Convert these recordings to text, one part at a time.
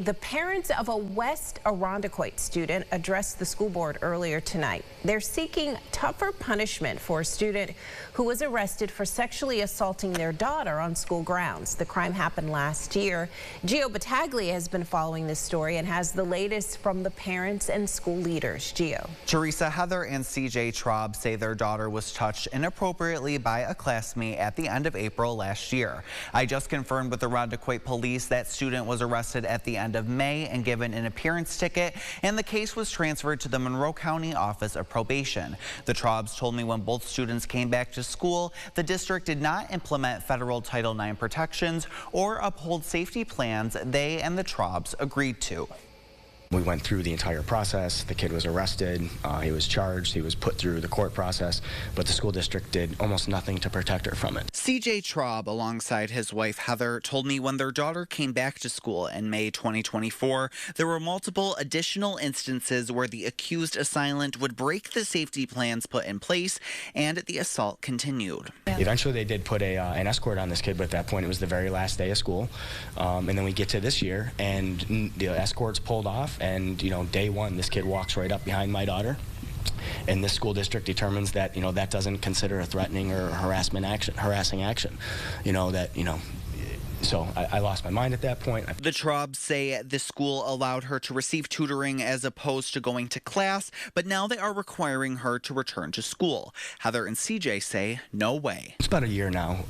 The parents of a West Irondequoit student addressed the school board earlier tonight. They're seeking tougher punishment for a student who was arrested for sexually assaulting their daughter on school grounds. The crime happened last year. Gio Battaglia has been following this story and has the latest from the parents and school leaders. Gio. Teresa, Heather, and CJ Traub say their daughter was touched inappropriately by a classmate at the end of April last year. I just confirmed with the Irondequoit police that student was arrested at the end of May and given an appearance ticket, and the case was transferred to the Monroe County Office of Probation. The Traubs told me when both students came back to school, the district did not implement federal Title IX protections or uphold safety plans they and the Traubs agreed to. We went through the entire process. The kid was arrested, he was charged, he was put through the court process, but the school district did almost nothing to protect her from it. CJ Traub, alongside his wife Heather, told me when their daughter came back to school in May 2024, there were multiple additional instances where the accused assailant would break the safety plans put in place, and the assault continued. Eventually they did put an escort on this kid, but at that point it was the very last day of school. And then we get to this year, and the escort's pulled off. And, day one, this kid walks right up behind my daughter. And this school district determines that, that doesn't consider a threatening or harassing action. So I lost my mind at that point. The Traubs say the school allowed her to receive tutoring as opposed to going to class, but now they are requiring her to return to school. Heather and CJ say no way. It's about a year now.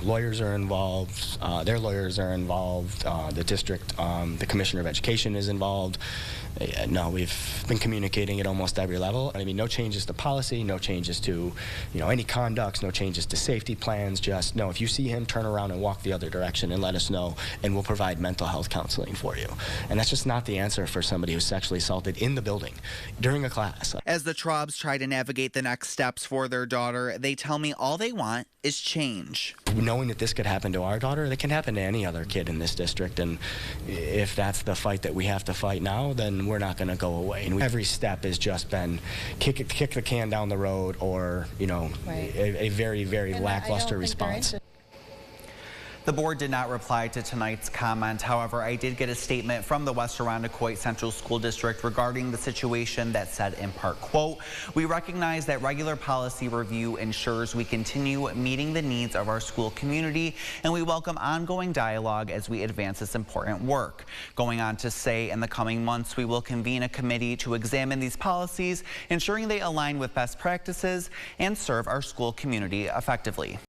Lawyers are involved. Their lawyers are involved. The district, the commissioner of education is involved. No, we've been communicating at almost every level. I mean, no changes to policy, no changes to, any conducts, no changes to safety plans. Just no, if you see him, turn around and walk the other direction and let us know, and we'll provide mental health counseling for you. And that's just not the answer for somebody who's sexually assaulted in the building during a class. As the Traubs try to navigate the next steps for their daughter, they tell me all they want is change. Knowing that this could happen to our daughter, it can happen to any other kid in this district, and if that's the fight that we have to fight now, then we're not going to go away. And every step has just been kick the can down the road, or a very, very lackluster response. The board did not reply to tonight's comment. However, I did get a statement from the West Irondequoit Central School District regarding the situation that said in part, quote, "We recognize that regular policy review ensures we continue meeting the needs of our school community, and we welcome ongoing dialogue as we advance this important work." Going on to say, in the coming months, we will convene a committee to examine these policies, ensuring they align with best practices and serve our school community effectively.